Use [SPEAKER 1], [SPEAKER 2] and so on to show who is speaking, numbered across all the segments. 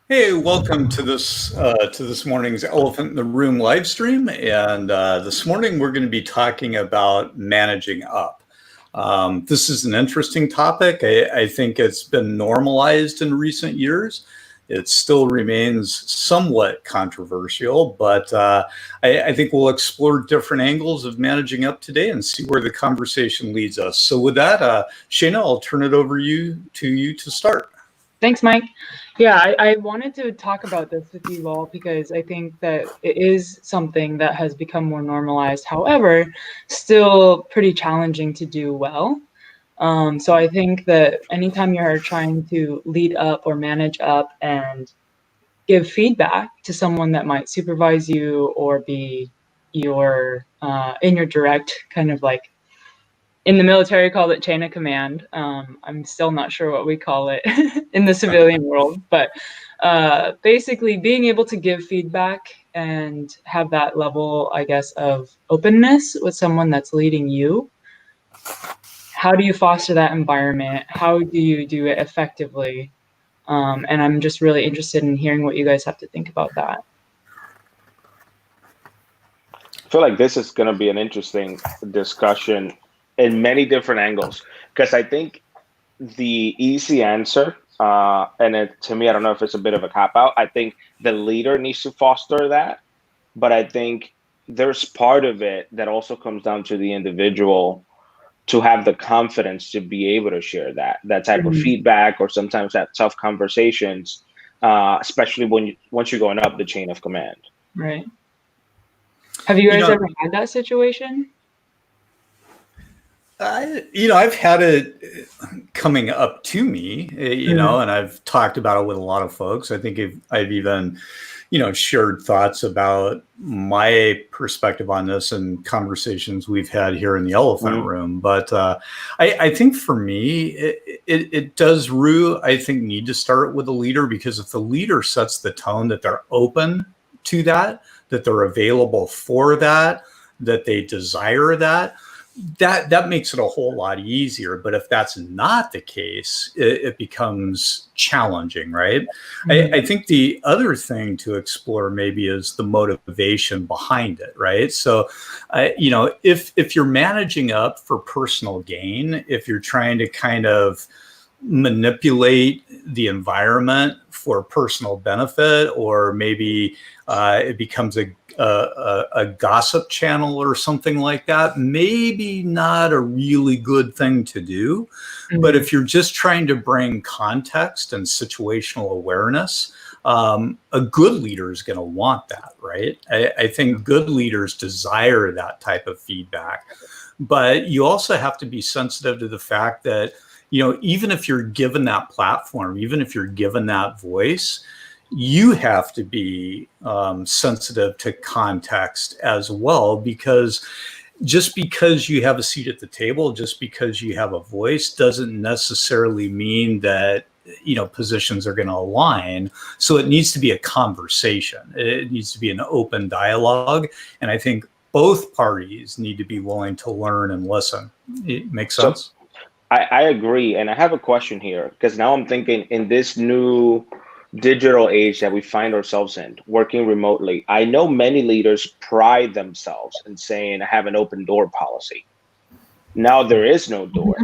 [SPEAKER 1] Hey, welcome to this morning's Elephant in the Room live stream. And this morning we're going to be talking about managing up. This is an interesting topic. I think it's been normalized in recent years. It still remains somewhat controversial, but I think we'll explore different angles of managing up today and see where the conversation leads us. So with that, Shaina, I'll turn it over to you to start.
[SPEAKER 2] Thanks, Mike. Yeah, I wanted to talk about this with you all because I think that it is something that has become more normalized. However, still pretty challenging to do well. So I think that anytime you're trying to lead up or manage up and give feedback to someone that might supervise you or be your in your direct kind of like in the military call it chain of command. I'm still not sure what we call it in the civilian world, but basically being able to give feedback and have that level, I guess, of openness with someone that's leading you. How do you foster that environment? How do you do it effectively? And I'm just really interested in hearing what you guys have to think about that.
[SPEAKER 3] I feel like this is going to be an interesting discussion in many different angles, because I think the easy answer, to me, I don't know if it's a bit of a cop out. I think the leader needs to foster that, but I think there's part of it that also comes down to the individual to have the confidence to be able to share that type of feedback, or sometimes that tough conversations, especially once you're going up the chain of command.
[SPEAKER 2] Right. Have you guys ever had that situation?
[SPEAKER 1] I've had it coming up to me, and I've talked about it with a lot of folks. I think I've even, shared thoughts about my perspective on this and conversations we've had here in the Elephant Room. But I think for me, it does, Roo, I think, need to start with a leader, because if the leader sets the tone that they're open to that they're available for that they desire that makes it a whole lot easier. But if that's not the case, it becomes challenging, right? I think the other thing to explore maybe is the motivation behind it, right? So, if you're managing up for personal gain, if you're trying to kind of manipulate the environment for personal benefit, or maybe it becomes a gossip channel or something like that, maybe not a really good thing to do. But if you're just trying to bring context and situational awareness, a good leader is going to want that, right? I think good leaders desire that type of feedback. But you also have to be sensitive to the fact that, even if you're given that platform, even if you're given that voice, you have to be sensitive to context as well, because just because you have a seat at the table, just because you have a voice, doesn't necessarily mean that positions are going to align. So it needs to be a conversation. It needs to be an open dialogue, and I think both parties need to be willing to learn and listen. It makes sense?
[SPEAKER 3] So, I agree, and I have a question here, because now I'm thinking, in this new digital age that we find ourselves in, working remotely, I know many leaders pride themselves in saying, I have an open door policy. Now there is no door.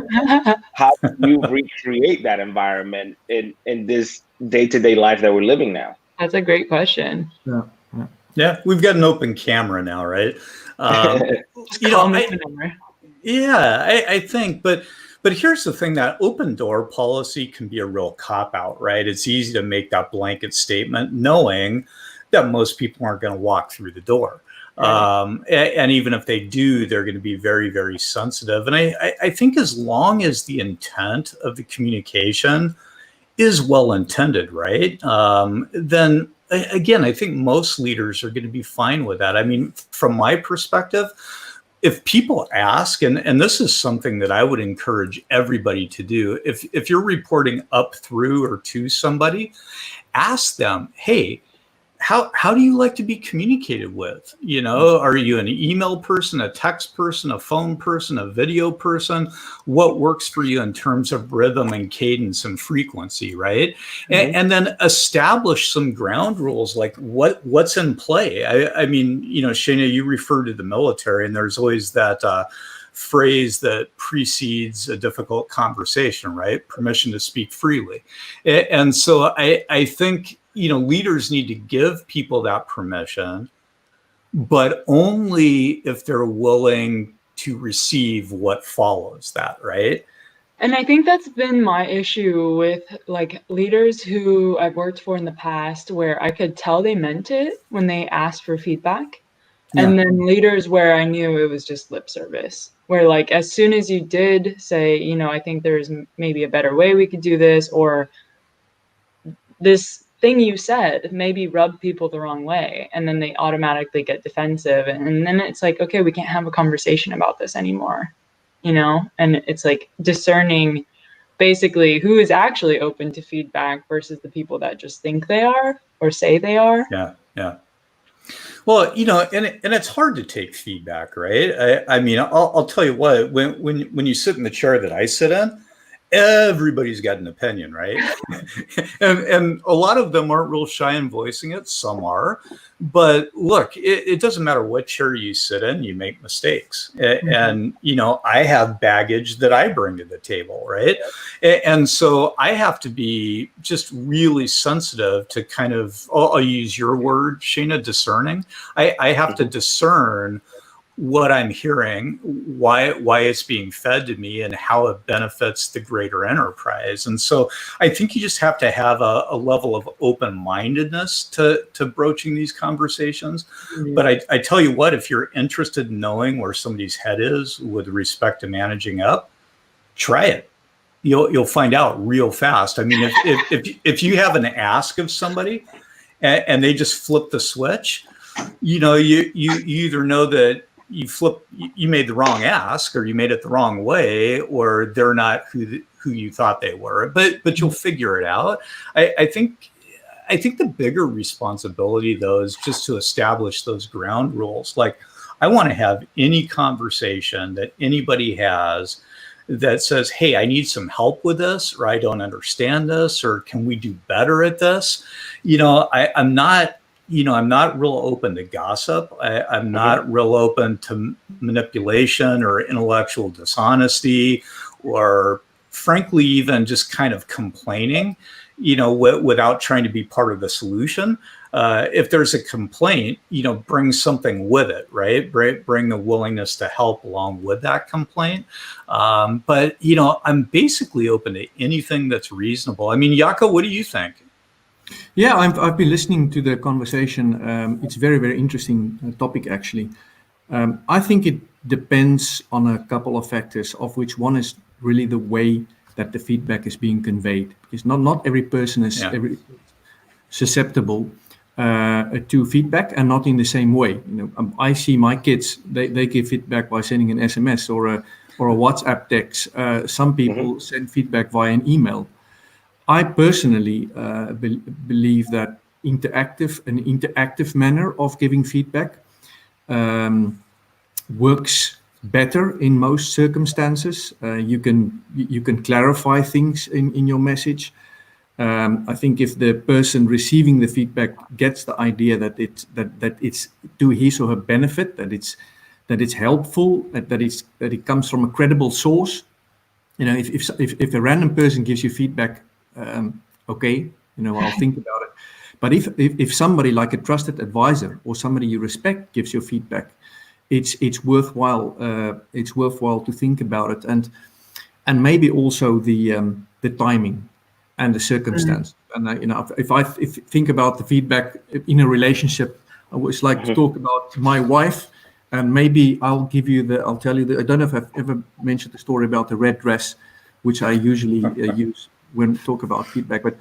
[SPEAKER 3] How do you recreate that environment in this day-to-day life that we're living now?
[SPEAKER 2] That's a great question.
[SPEAKER 1] Yeah, we've got an open camera now, right?
[SPEAKER 2] I
[SPEAKER 1] think, but here's the thing, that open door policy can be a real cop-out, right? It's easy to make that blanket statement knowing that most people aren't going to walk through the door. Right. And even if they do, they're going to be very, very sensitive. And I think as long as the intent of the communication is well-intended, right? Then again, I think most leaders are going to be fine with that. I mean, from my perspective, if people ask, and this is something that I would encourage everybody to do, if you're reporting up through or to somebody, ask them, hey, how do you like to be communicated with? Are you an email person, a text person, a phone person, a video person? What works for you in terms of rhythm and cadence and frequency, right? And then establish some ground rules, like what's in play. I mean, Shaina, you refer to the military, and there's always that phrase that precedes a difficult conversation, right? Permission to speak freely. And so I think, leaders need to give people that permission, but only if they're willing to receive what follows that, right?
[SPEAKER 2] And I think that's been my issue with like leaders who I've worked for in the past, where I could tell they meant it when they asked for feedback.
[SPEAKER 1] Yeah.
[SPEAKER 2] And then leaders where I knew it was just lip service, where like as soon as you did say, I think there's maybe a better way we could do this, or this thing you said maybe rubbed people the wrong way, and then they automatically get defensive, and then it's like, okay, we can't have a conversation about this anymore, and it's like discerning basically who is actually open to feedback versus the people that just think they are or say they are.
[SPEAKER 1] Yeah. Well, and it's hard to take feedback, right? I mean, I'll tell you what, when you sit in the chair that I sit in, everybody's got an opinion, right? and a lot of them aren't real shy in voicing it. Some are. But look, it doesn't matter what chair you sit in, you make mistakes. And, I have baggage that I bring to the table, right? And so I have to be just really sensitive to kind of, I'll use your word, Shaina, discerning. I have to discern what I'm hearing, why it's being fed to me, and how it benefits the greater enterprise. And so I think you just have to have a level of open-mindedness to broaching these conversations. Mm-hmm. But I tell you what, if you're interested in knowing where somebody's head is with respect to managing up, try it. You'll find out real fast. I mean, if you have an ask of somebody and they just flip the switch, you either know that you made the wrong ask, or you made it the wrong way, or they're not who you thought they were, but you'll figure it out. I think the bigger responsibility, though, is just to establish those ground rules. Like, I want to have any conversation that anybody has that says, hey, I need some help with this, or I don't understand this, or can we do better at this? I'm not real open to gossip. I'm not real open to manipulation or intellectual dishonesty, or frankly, even just kind of complaining, without trying to be part of the solution. If there's a complaint, bring something with it, right? Bring the willingness to help along with that complaint. But I'm basically open to anything that's reasonable. I mean, Jaco, what do you think?
[SPEAKER 4] Yeah, I've been listening to the conversation. It's very, very interesting topic, actually. I think it depends on a couple of factors, of which one is really the way that the feedback is being conveyed. Because not every person is susceptible to feedback, and not in the same way. I see my kids; they give feedback by sending an SMS or a WhatsApp text. Some people send feedback via an email. I personally believe that an interactive manner of giving feedback works better in most circumstances. You can clarify things in your message. I think if the person receiving the feedback gets the idea that it's to his or her benefit, that it's helpful, that it comes from a credible source. If a random person gives you feedback, okay, I'll think about it. But if somebody like a trusted advisor or somebody you respect gives you feedback, it's worthwhile. It's worthwhile to think about it, and maybe also the timing and the circumstance. And if I think about the feedback in a relationship, I always like to talk about my wife. And maybe I'll tell you I don't know if I've ever mentioned the story about the red dress, which I usually use when talk about feedback, but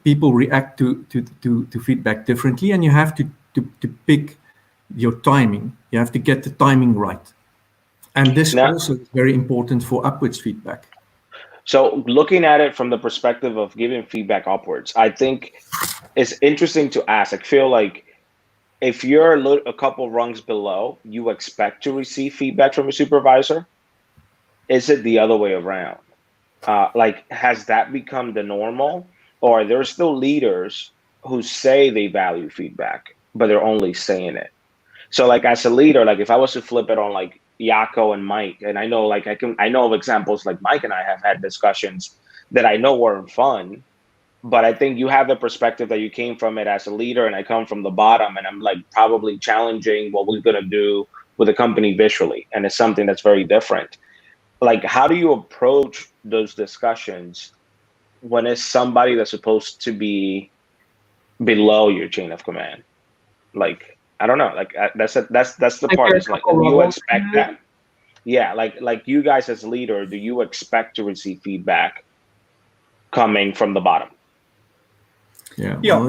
[SPEAKER 4] people react to feedback differently, and you have to pick your timing. You have to get the timing right, and this also is very important for upwards feedback.
[SPEAKER 3] So, looking at it from the perspective of giving feedback upwards, I think it's interesting to ask. I feel like if you're a couple rungs below, you expect to receive feedback from a supervisor. Is it the other way around? Like, has that become the normal, or are there still leaders who say they value feedback, but they're only saying it? So like as a leader, like if I was to flip it on like Jaco and Mike, and I know like I know of examples like Mike and I have had discussions that I know weren't fun, but I think you have the perspective that you came from it as a leader, and I come from the bottom, and I'm like probably challenging what we're gonna do with the company visually, and it's something that's very different. Like, how do you approach those discussions when it's somebody that's supposed to be below your chain of command? Like, I don't know. Like that's the
[SPEAKER 2] Like
[SPEAKER 3] part.
[SPEAKER 2] there's
[SPEAKER 3] It's like,
[SPEAKER 2] a couple
[SPEAKER 3] do you
[SPEAKER 2] levels
[SPEAKER 3] expect
[SPEAKER 2] to it.
[SPEAKER 3] that? Yeah, like you guys as a leader, do you expect to receive feedback coming from the bottom?
[SPEAKER 4] Yeah.
[SPEAKER 1] You know,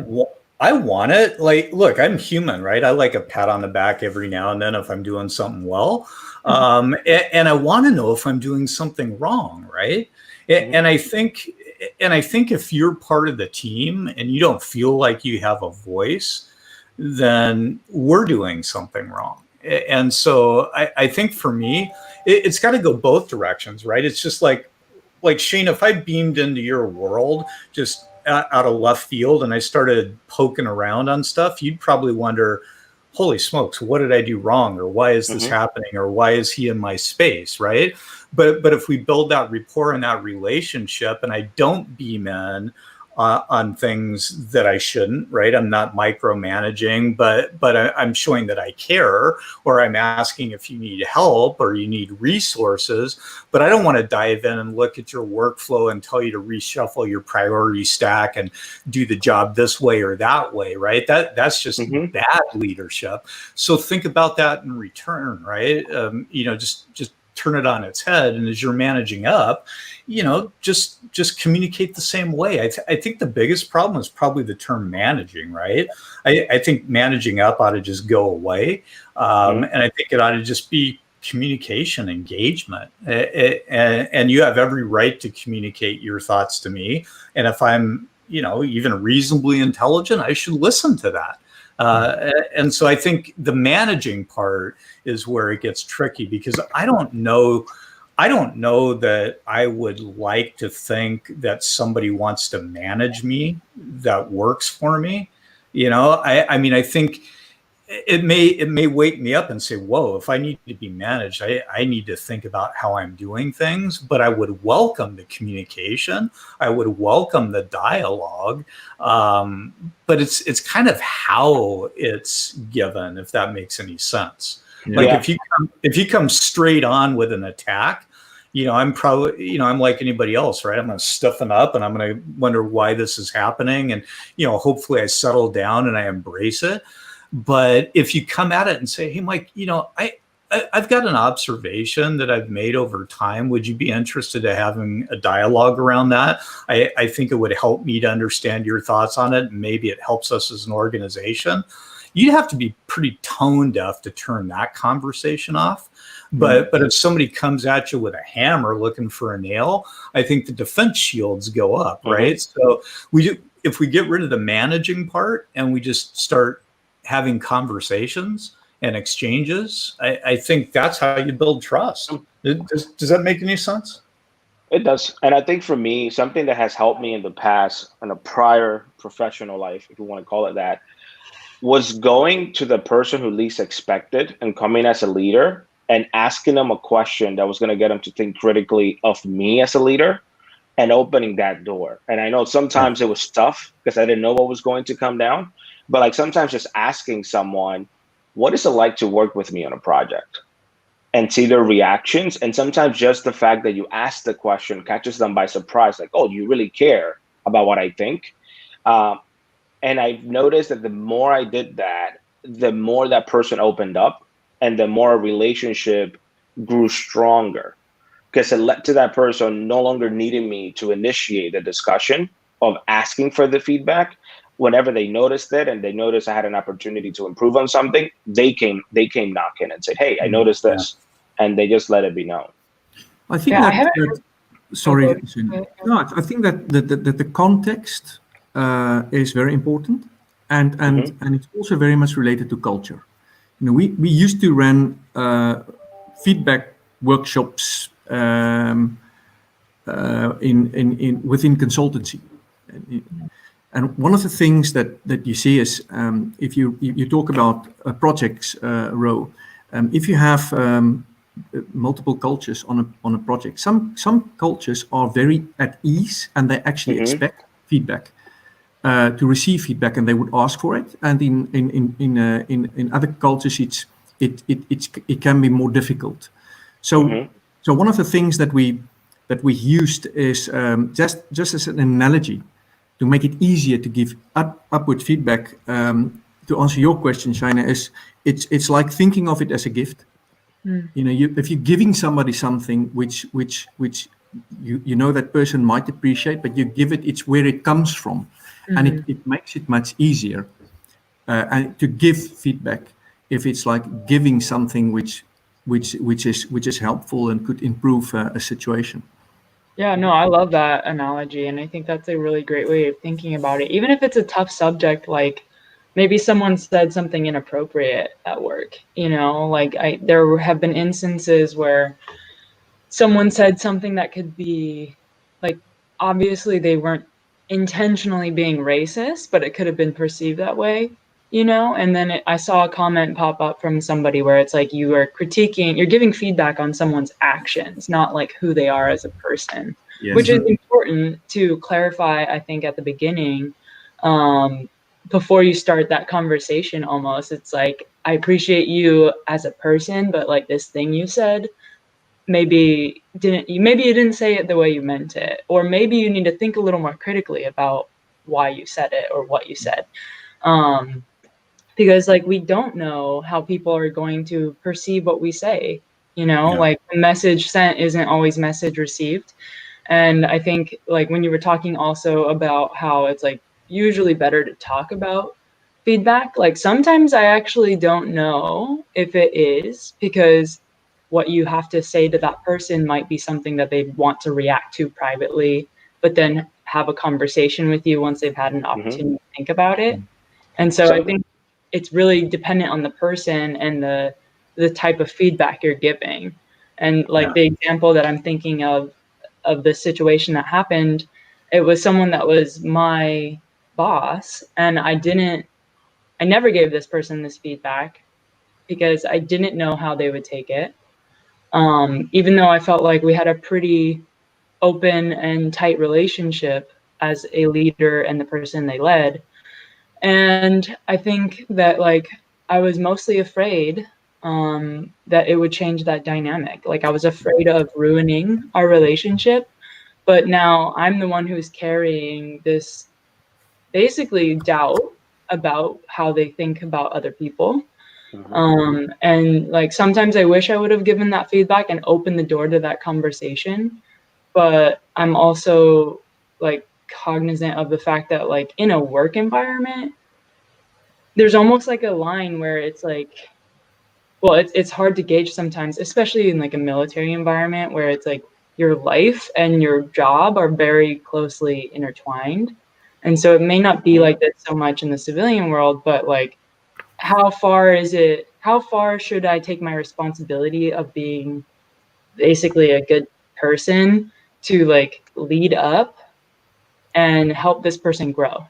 [SPEAKER 4] Well,
[SPEAKER 1] I want it. Like, look, I'm human, right? I like a pat on the back every now and then if I'm doing something well, and I want to know if I'm doing something wrong, right?
[SPEAKER 3] Mhm.
[SPEAKER 1] And I think, if you're part of the team and you don't feel like you have a voice, then we're doing something wrong. And so I think for me, it's got to go both directions, right? It's just like Shane, if I beamed into your world just out of left field and I started poking around on stuff, you'd probably wonder, holy smokes, what did I do wrong? Or why is this
[SPEAKER 3] Mhm.
[SPEAKER 1] happening? Or why is he in my space? Right. But if we build that rapport and that relationship, and I don't beam in on things that I shouldn't, right? I'm not micromanaging, but I'm showing that I care, or I'm asking if you need help or you need resources, but I don't want to dive in and look at your workflow and tell you to reshuffle your priority stack and do the job this way or that way, right? That's just
[SPEAKER 3] Mhm.
[SPEAKER 1] bad leadership. So think about that in return, right? Just turn it on its head, and as you're managing up, just communicate the same way. I think the biggest problem is probably the term managing, right? I think managing up ought to just go away,
[SPEAKER 3] Mhm.
[SPEAKER 1] and I think it ought to just be communication, engagement, and you have every right to communicate your thoughts to me, and if I'm even reasonably intelligent, I should listen to that. And so I think the managing part is where it gets tricky, because I don't know that I would like to think that somebody wants to manage me that works for me. I mean, I think it may wake me up and say, whoa, if I need to be managed, I need to think about how I'm doing things. But I would welcome the communication. I would welcome the dialogue. But it's kind of how it's given, if that makes any sense. Like
[SPEAKER 3] Yeah.
[SPEAKER 1] if you come straight on with an attack, I'm probably, I'm like anybody else, right? I'm going to stiffen up and I'm going to wonder why this is happening. And, hopefully I settle down and I embrace it. But if you come at it and say, hey, Mike, I've got an observation that I've made over time. Would you be interested in having a dialogue around that? I think it would help me to understand your thoughts on it. And maybe it helps us as an organization. You'd have to be pretty tone deaf to turn that conversation off. But if somebody comes at you with a hammer looking for a nail, I think the defense shields go up, right? So if we get rid of the managing part and we just start having conversations and exchanges, I think that's how you build trust. Does that make any sense?
[SPEAKER 3] It does. And I think for me, something that has helped me in the past, in a prior professional life, if you want to call it that, was going to the person who least expected and coming as a leader and asking them a question that was going to get them to think critically of me as a leader, and opening that door. And I know sometimes it was tough because I didn't know what was going to come down, but like sometimes just asking someone, what is it like to work with me on a project? And see their reactions. And sometimes just the fact that you ask the question catches them by surprise, like, oh, you really care about what I think. And I've noticed that the more I did that, the more that person opened up and the more a relationship grew stronger, because it led to that person no longer needing me to initiate the discussion of asking for the feedback. Whenever they noticed it and they noticed I had an opportunity to improve on something, they came knocking and said, hey, I noticed this. And they just let it be known.
[SPEAKER 4] I think
[SPEAKER 2] Yeah, I
[SPEAKER 4] that,
[SPEAKER 2] haven't.
[SPEAKER 4] that Sorry,
[SPEAKER 2] Okay.
[SPEAKER 4] no, I think that the context is very important, and it's also very much related to culture. You know, we used to run feedback workshops within consultancy, and one of the things that you see is if you talk about projects, Roo, if you have multiple cultures on a project, some cultures are very at ease and they actually expect feedback. To receive feedback, and they would ask for it. And in other cultures, it can be more difficult. So one of the things that we used is just as an analogy to make it easier to give upward feedback. To answer your question, Shaina, is it's like thinking of it as a gift. You know, if you're giving somebody something which you know that person might appreciate, but you give it's where it comes from. And it makes it much easier and to give feedback if it's like giving something which is helpful and could improve a situation.
[SPEAKER 2] Yeah, no, I love that analogy, and I think that's a really great way of thinking about it. Even if it's a tough subject, like maybe someone said something inappropriate at work, you know, like there have been instances where someone said something that could be like, obviously they weren't intentionally being racist, but it could have been perceived that way, you know? And then I saw a comment pop up from somebody where it's like you are critiquing, you're giving feedback on someone's actions, not like who they are as a person,
[SPEAKER 4] Yes.
[SPEAKER 2] which is important to clarify, I think, at the beginning. Before you start that conversation, almost, it's like, I appreciate you as a person, but like this thing you said, maybe you didn't say it the way you meant it, or maybe you need to think a little more critically about why you said it or what you said, because like we don't know how people are going to perceive what we say, you know. Like the message sent isn't always message received. And I think like when you were talking also about how it's like usually better to talk about feedback, like sometimes I actually don't know if it is, because what you have to say to that person might be something that they want to react to privately, but then have a conversation with you once they've had an opportunity to think about it. And so I think it's really dependent on the person and the type of feedback you're giving. And like the example that I'm thinking of the situation that happened, it was someone that was my boss, and I never gave this person this feedback because I didn't know how they would take it. Even though I felt like we had a pretty open and tight relationship as a leader and the person they led. And I think that like I was mostly afraid that it would change that dynamic. Like I was afraid of ruining our relationship, but now I'm the one who's carrying this basically doubt about how they think about other people. And like sometimes I wish I would have given that feedback and opened the door to that conversation, but I'm also like cognizant of the fact that like in a work environment, there's almost like a line where it's like, well, it's hard to gauge sometimes, especially in like a military environment where it's like your life and your job are very closely intertwined. And so it may not be like this so much in the civilian world, but like how far should I take my responsibility of being basically a good person to like lead up and help this person grow?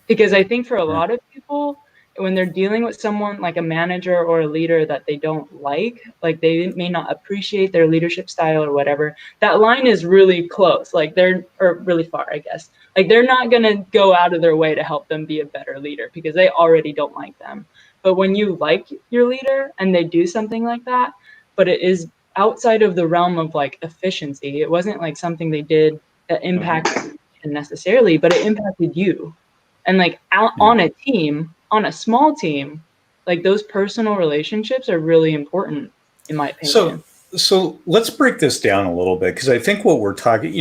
[SPEAKER 2] Because I think for a lot of people, when they're dealing with someone like a manager or a leader that they don't like they may not appreciate their leadership style or whatever, that line is really close, or really far, I guess. Like they're not going to go out of their way to help them be a better leader because they already don't like them. But when you like your leader and they do something like that, but it is outside of the realm of like efficiency, it wasn't like something they did that impacted necessarily, but it impacted you. And like on a team, on a small team, like those personal relationships are really important, in my opinion.
[SPEAKER 1] So let's break this down a little bit, because I think what we're talking,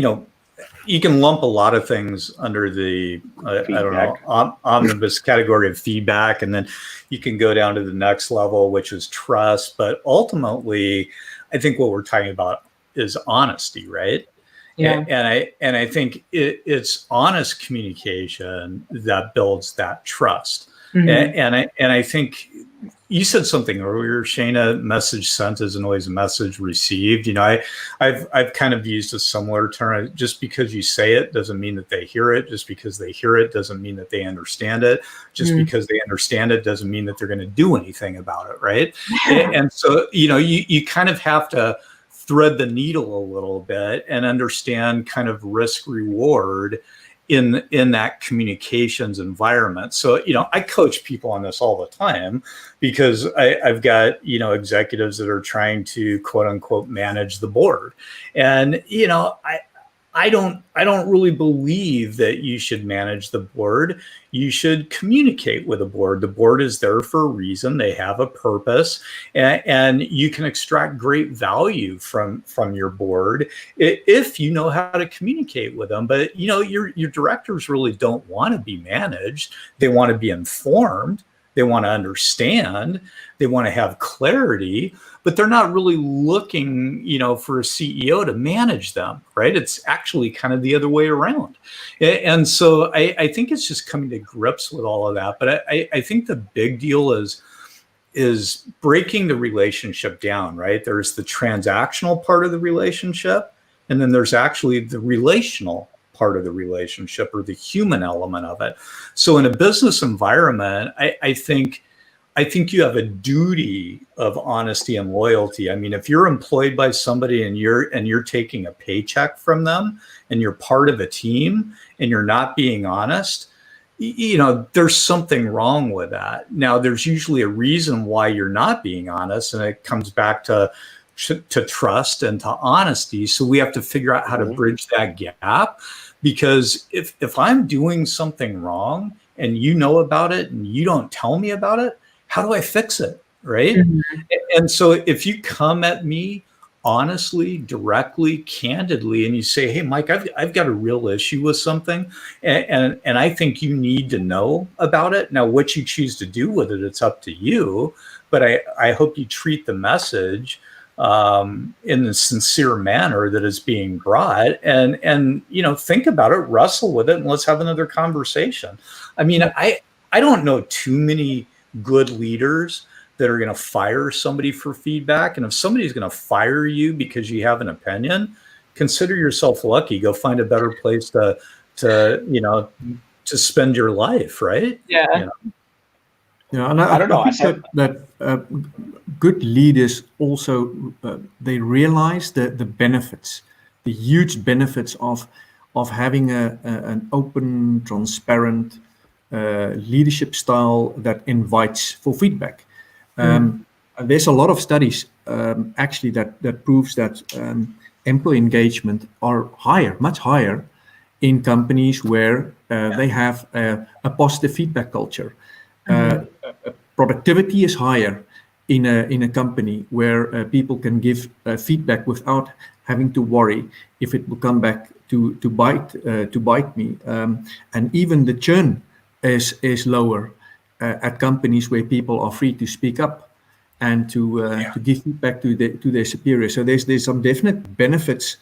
[SPEAKER 1] you can lump a lot of things under the I don't know, omnibus category of feedback, and then you can go down to the next level, which is trust. But ultimately, I think what we're talking about is honesty, right?
[SPEAKER 2] Yeah.
[SPEAKER 1] And I think it's honest communication that builds that trust.
[SPEAKER 2] Mhm.
[SPEAKER 1] And I think you said something earlier, Shaina. Message sent isn't always a message received. You know, I've kind of used a similar term. Just because you say it doesn't mean that they hear it. Just because they hear it doesn't mean that they understand it. Just because they understand it doesn't mean that they're going to do anything about it, right? And so, you know, you kind of have to thread the needle a little bit and understand kind of risk reward in that communications environment. So, you know, I coach people on this all the time because I've got, you know, executives that are trying to quote unquote manage the board. And, you know, I don't really believe that you should manage the board. You should communicate with the board. The board is there for a reason. They have a purpose, and you can extract great value from your board if you know how to communicate with them. But you know, your directors really don't want to be managed. They want to be informed. They want to understand. They want to have clarity, but they're not really looking, you know, for a CEO to manage them, right? It's actually kind of the other way around. And so I think it's just coming to grips with all of that. But I think the big deal is breaking the relationship down, right? There's the transactional part of the relationship, and then there's actually the relational part of the relationship, or the human element of it. So in a business environment, I think you have a duty of honesty and loyalty. I mean, if you're employed by somebody and you're taking a paycheck from them and you're part of a team and you're not being honest, you know, there's something wrong with that. Now, there's usually a reason why you're not being honest, and it comes back to trust and to honesty. So we have to figure out how to bridge that gap, because if I'm doing something wrong and you know about it and you don't tell me about it, how do I fix it? Right. And so if you come at me honestly, directly, candidly, and you say, hey, Mike, I've got a real issue with something, and I think you need to know about it. Now, what you choose to do with it, it's up to you. But I hope you treat the message in the sincere manner that is being brought, and you know, think about it, wrestle with it, and let's have another conversation. I mean, I don't know too many good leaders that are going to fire somebody for feedback. And if somebody's going to fire you because you have an opinion, consider yourself lucky. Go find a better place to you know, to spend your life, right?
[SPEAKER 2] Yeah.
[SPEAKER 1] You know?
[SPEAKER 4] Yeah, and
[SPEAKER 3] I don't know.
[SPEAKER 4] think that good leaders also they realize the benefits, the huge benefits of having an open, transparent leadership style that invites for feedback. There's a lot of studies actually that proves that employee engagement are higher, much higher, in companies where they have a positive feedback culture. Productivity is higher in a company where people can give feedback without having to worry if it will come back to bite me. And even the churn is lower at companies where people are free to speak up and to give feedback to their superiors. So there's some definite benefits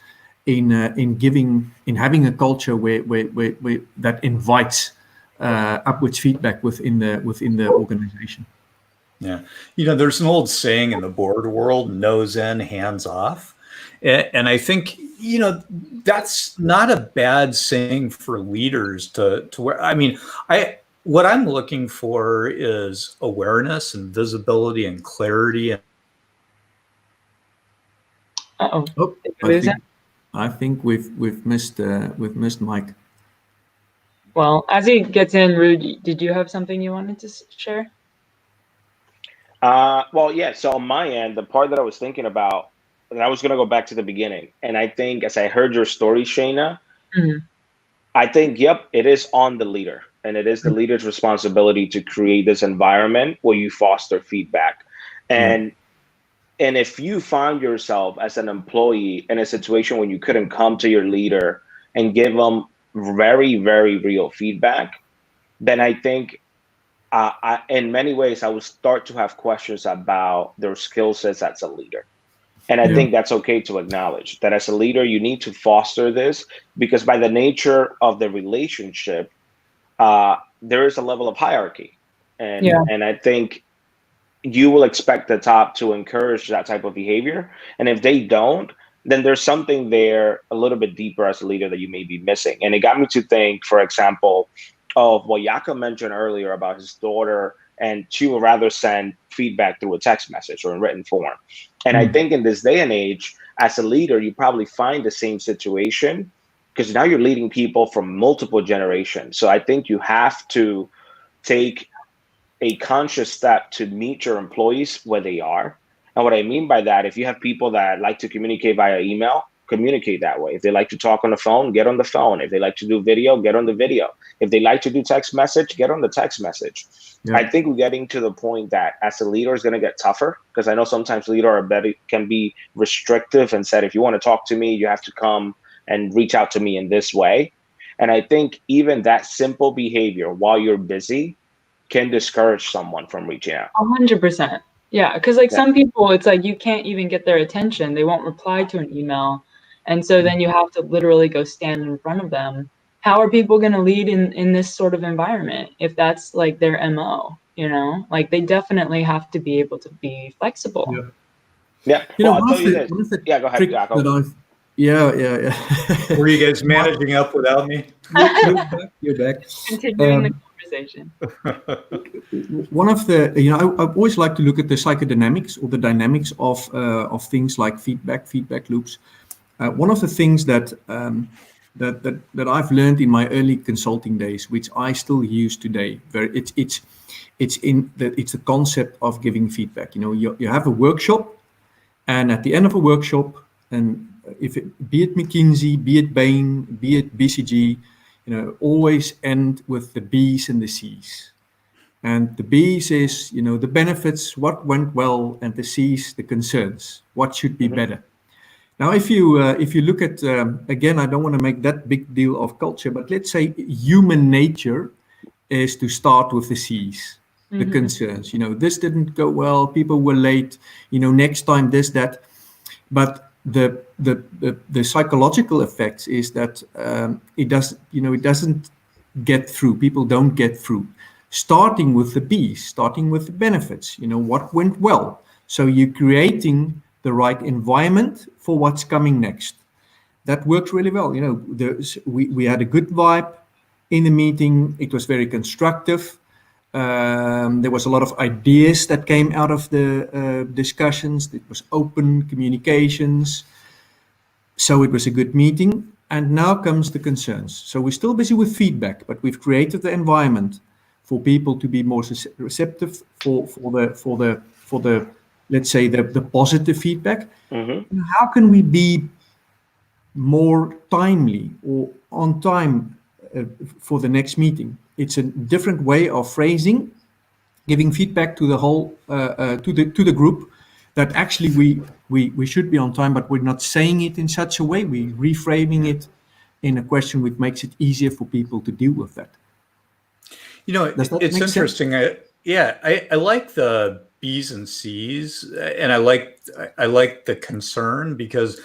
[SPEAKER 4] in having a culture where that invites upwards feedback within the organization.
[SPEAKER 1] Yeah. You know, there's an old saying in the board world, nose in, hands off. And I think, you know, that's not a bad saying for leaders to where, I mean, what I'm looking for is awareness and visibility and clarity.
[SPEAKER 4] Oh, I think we've missed Mike.
[SPEAKER 2] Well, as he gets in, Roo, did you have something you wanted to share?
[SPEAKER 3] Well, yeah. So on my end, the part that I was thinking about, and I was going to go back to the beginning, and I think as I heard your story, Shaina, I think, yep, it is on the leader, and it is the leader's responsibility to create this environment where you foster feedback. And if you find yourself as an employee in a situation when you couldn't come to your leader and give them very, very real feedback, then I think in many ways, I would start to have questions about their skill sets as a leader. And I think that's okay to acknowledge that as a leader, you need to foster this, because by the nature of the relationship, there is a level of hierarchy. And I think you will expect the top to encourage that type of behavior. And if they don't, then there's something there a little bit deeper as a leader that you may be missing. And it got me to think, for example, of what Jaco mentioned earlier about his daughter, and she would rather send feedback through a text message or in written form. And I think in this day and age, as a leader, you probably find the same situation, because now you're leading people from multiple generations. So I think you have to take a conscious step to meet your employees where they are. And what I mean by that, if you have people that like to communicate via email, communicate that way. If they like to talk on the phone, get on the phone. If they like to do video, get on the video. If they like to do text message, get on the text message. Yeah. I think we're getting to the point that as a leader is going to get tougher, because I know sometimes leaders can be restrictive and said, if you want to talk to me, you have to come and reach out to me in this way. And I think even that simple behavior while you're busy can discourage someone from reaching out.
[SPEAKER 2] 100%. Yeah, because like some people, it's like you can't even get their attention. They won't reply to an email. And so then you have to literally go stand in front of them. How are people going to lead in this sort of environment if that's like their MO, you know? Like they definitely have to be able to be flexible.
[SPEAKER 3] Yeah.
[SPEAKER 4] You know, one of the
[SPEAKER 3] go ahead, Jaco.
[SPEAKER 4] Yeah.
[SPEAKER 1] Were you guys managing up without me?
[SPEAKER 4] You're back.
[SPEAKER 2] Continuing the conversation.
[SPEAKER 4] One of the, I always like to look at the psychodynamics or the dynamics of things like feedback loops. One of the things that I've learned in my early consulting days, which I still use today, it's the concept of giving feedback. You have a workshop, and at the end of a workshop, and be it McKinsey, be it Bain, be it BCG, always end with the B's and the C's. And the B's is, the benefits, what went well, and the C's, the concerns, what should be better. Now, if you look at, again, I don't want to make that big deal of culture, but let's say human nature is to start with the C's, the concerns. This didn't go well, people were late, next time this, that. But the psychological effects is that it doesn't get through. People don't get through. Starting with the B's, starting with the benefits, what went well. So you're creating the right environment for what's coming next. That works really well. We had a good vibe in the meeting. It was very constructive. There was a lot of ideas that came out of the discussions. It was open communications. So it was a good meeting. And now comes the concerns. So we're still busy with feedback, but we've created the environment for people to be more receptive for the let's say the positive feedback. How can we be more timely or on time for the next meeting? It's a different way of phrasing, giving feedback to the whole to the group that actually we should be on time, but we're not saying it in such a way. We're reframing it in a question which makes it easier for people to deal with that.
[SPEAKER 1] It's interesting. I like the B's and C's, and I like the concern, because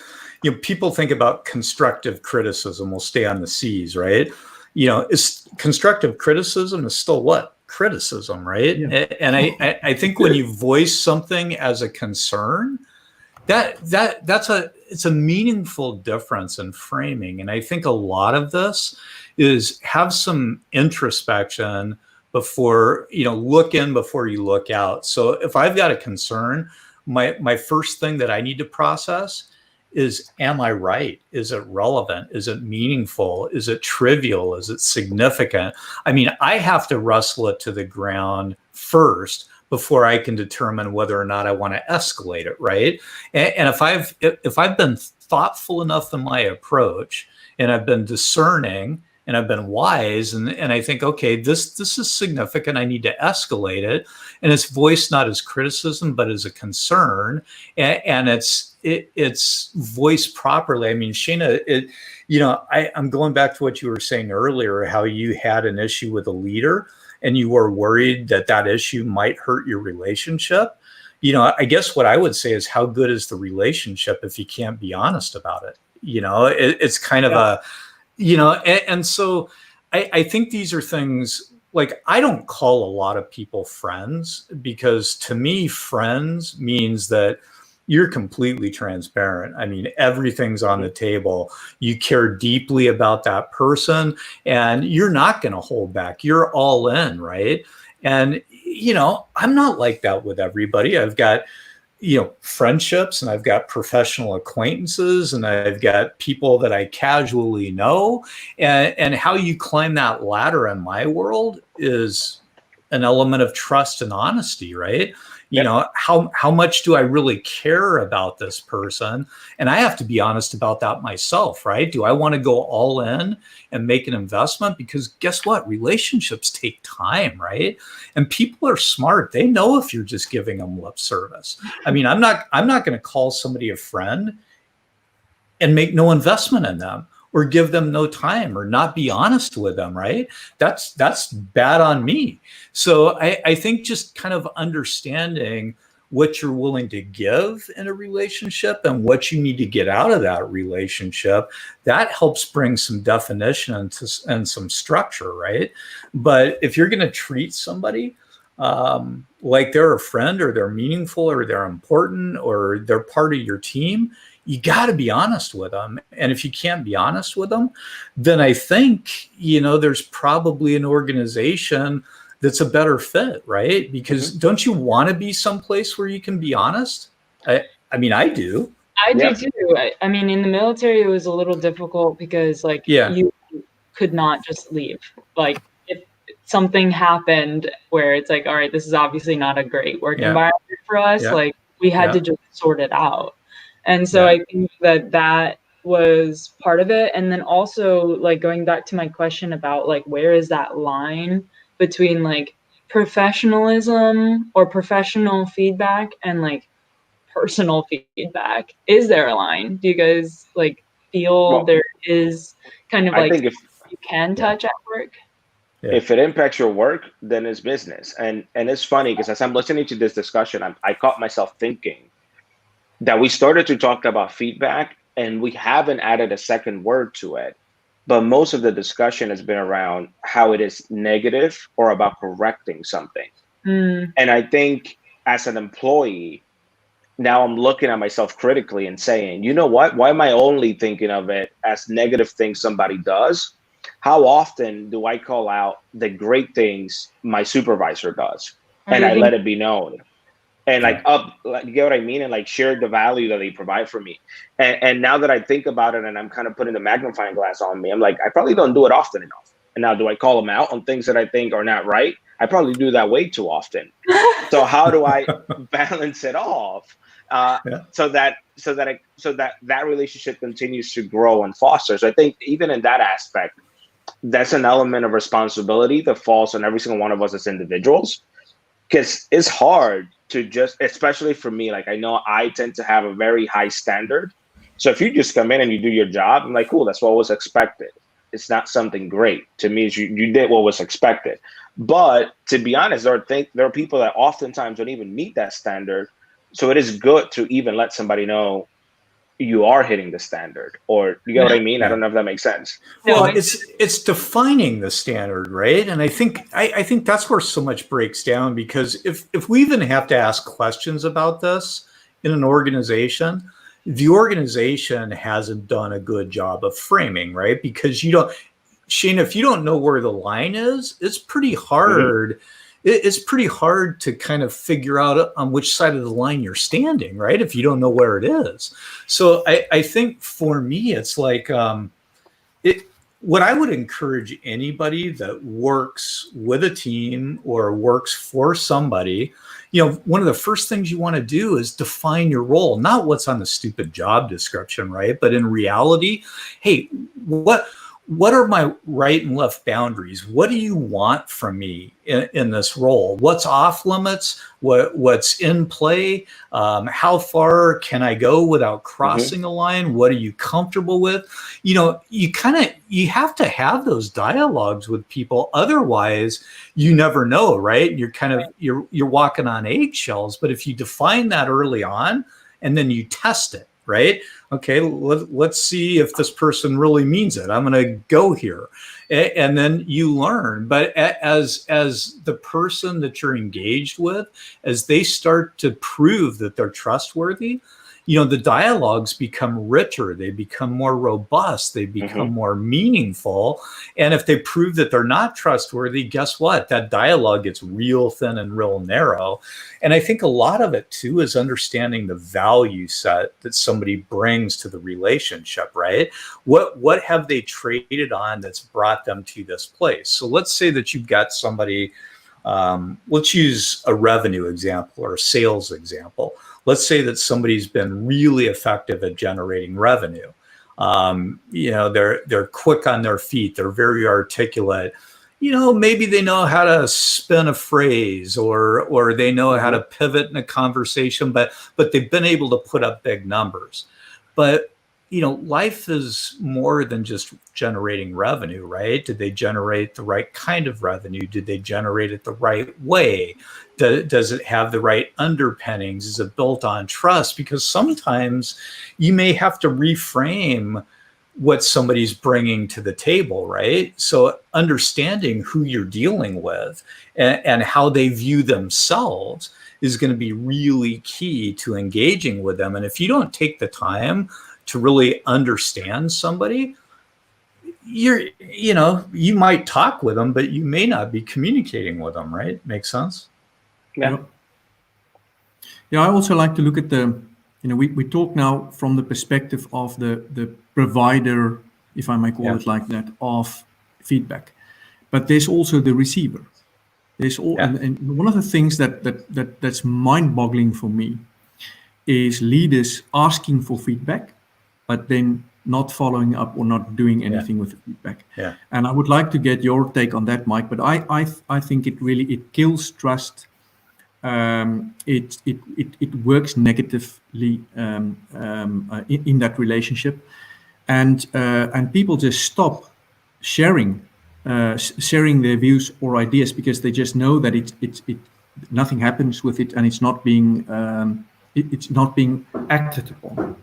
[SPEAKER 1] people think about constructive criticism. We'll stay on the C's, right? Is constructive criticism is still what? Criticism, right? Yeah. And I think when you voice something as a concern, it's a meaningful difference in framing. And I think a lot of this is have some introspection before, look in before you look out. So if I've got a concern, my first thing that I need to process is, am I right? Is it relevant? Is it meaningful? Is it trivial? Is it significant? I mean, I have to wrestle it to the ground first before I can determine whether or not I want to escalate it, right? And if I've been thoughtful enough in my approach, and I've been discerning, and I've been wise, and I think, okay, this is significant, I need to escalate it, and it's voiced not as criticism but as a concern, and it's voiced properly. I mean, Shaina, I'm going back to what you were saying earlier, how you had an issue with a leader and you were worried that issue might hurt your relationship. I guess what I would say is, how good is the relationship if you can't be honest about it? It's kind of and so I think these are things, like, I don't call a lot of people friends, because to me, friends means that you're completely transparent. I mean, everything's on the table. You care deeply about that person, and you're not going to hold back. You're all in, right? And, I'm not like that with everybody. I've got, friendships, and I've got professional acquaintances, and I've got people that I casually know. And how you climb that ladder in my world is an element of trust and honesty, right? How much do I really care about this person? And I have to be honest about that myself, right? Do I want to go all in and make an investment? Because guess what? Relationships take time, right? And people are smart. They know if you're just giving them lip service. I mean, I'm not going to call somebody a friend and make no investment in them, or give them no time, or not be honest with them, right? That's bad on me. So I think just kind of understanding what you're willing to give in a relationship and what you need to get out of that relationship, that helps bring some definition and some structure, right? But if you're going to treat somebody like they're a friend, or they're meaningful, or they're important, or they're part of your team, you got to be honest with them. And if you can't be honest with them, then I think, there's probably an organization that's a better fit, right? Because don't you want to be someplace where you can be honest? I mean, I do.
[SPEAKER 2] I do too. I mean, in the military, it was a little difficult because, like, you could not just leave. Like, if something happened where it's like, all right, this is obviously not a great work environment for us, like, we had to just sort it out. And so I think that was part of it. And then also, like, going back to my question about, like, where is that line between, like, professionalism or professional feedback and, like, personal feedback? Is there a line? Do you guys, like, feel there is kind of, like, you can touch at work?
[SPEAKER 3] If it impacts your work, then it's business. And it's funny, because as I'm listening to this discussion, I caught myself thinking that we started to talk about feedback, and we haven't added a second word to it. But most of the discussion has been around how it is negative or about correcting something. And I think as an employee, now I'm looking at myself critically and saying, you know what? Why am I only thinking of it as negative things somebody does? How often do I call out the great things my supervisor does? And I let it be known. And you get what I mean? And, like, share the value that they provide for me. And now that I think about it, and I'm kind of putting the magnifying glass on me, I'm like, I probably don't do it often enough. And now, do I call them out on things that I think are not right? I probably do that way too often. So how do I balance it off so that relationship continues to grow and foster? So I think even in that aspect, that's an element of responsibility that falls on every single one of us as individuals, because it's hard to just, especially for me, like, I know I tend to have a very high standard. So if you just come in and you do your job, I'm like, cool, that's what was expected. It's not something great. To me, you did what was expected. But to be honest, there are people that oftentimes don't even meet that standard. So it is good to even let somebody know you are hitting the standard, or you get what I mean? I don't know if that makes sense.
[SPEAKER 1] Well, it's defining the standard, right? And I think that's where so much breaks down, because if we even have to ask questions about this in an organization, the organization hasn't done a good job of framing, right? Because Shaina, if you don't know where the line is, it's pretty hard. It's pretty hard to kind of figure out on which side of the line you're standing, right? If you don't know where it is. So I think for me, it's like, what I would encourage anybody that works with a team or works for somebody, one of the first things you want to do is define your role, not what's on the stupid job description, right? But in reality, hey, what are my right and left boundaries? What do you want from me in this role? What's off limits? What's in play? How far can I go without crossing a line? What are you comfortable with? You know, you have to have those dialogues with people. Otherwise, you never know, right? You're walking on eggshells. But if you define that early on and then you test it, right? Okay, let's see if this person really means it. I'm going to go here. And then you learn. But as the person that you're engaged with, as they start to prove that they're trustworthy, you know, the dialogues become richer, they become more robust, they become more meaningful. And if they prove that they're not trustworthy, guess what? That dialogue gets real thin and real narrow. And I think a lot of it too is understanding the value set that somebody brings to the relationship, right? What have they traded on that's brought them to this place? So let's say that you've got somebody, let's use a revenue example or a sales example. Let's say that somebody's been really effective at generating revenue. You know, they're quick on their feet. They're very articulate. You know, maybe they know how to spin a phrase or they know how to pivot in a conversation, but they've been able to put up big numbers. But you know, life is more than just generating revenue, right? Did they generate the right kind of revenue? Did they generate it the right way? Does it have the right underpinnings? Is it built on trust? Because sometimes you may have to reframe what somebody's bringing to the table, right? So understanding who you're dealing with and how they view themselves is going to be really key to engaging with them. And if you don't take the time to really understand somebody, you might talk with them, but you may not be communicating with them, right? Makes sense?
[SPEAKER 3] Yeah.
[SPEAKER 4] Yeah, I also like to look at we talk now from the perspective of the provider, if I may call it like that, of feedback. But there's also the receiver. There's and one of the things that's mind-boggling for me is leaders asking for feedback, but then not following up or not doing anything with the feedback.
[SPEAKER 1] Yeah.
[SPEAKER 4] And I would like to get your take on that, Mike. But I think it kills trust. It works negatively in that relationship, and people just stop sharing their views or ideas because they just know that it nothing happens with it and it's not being acted upon.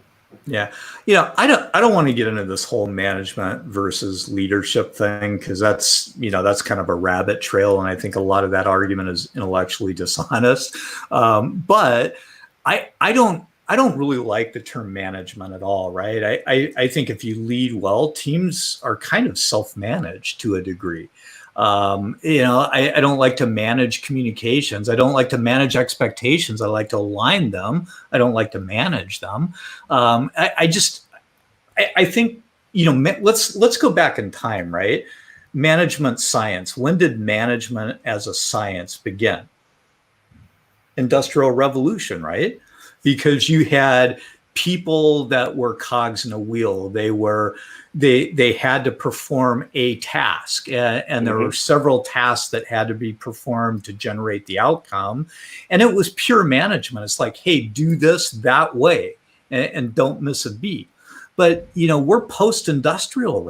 [SPEAKER 1] Yeah. You know, I don't want to get into this whole management versus leadership thing because that's kind of a rabbit trail. And I think a lot of that argument is intellectually dishonest. But I don't really like the term management at all, right? I think if you lead well, teams are kind of self-managed to a degree. I don't like to manage communications. I don't like to manage expectations. I like to align them. I don't like to manage them. I think, let's go back in time, right? Management science. When did management as a science begin? Industrial Revolution, right? Because you had people that were cogs in a wheel. They had to perform a task, and there were several tasks that had to be performed to generate the outcome. And it was pure management. It's like, hey, do this that way and don't miss a beat. But we're post-industrial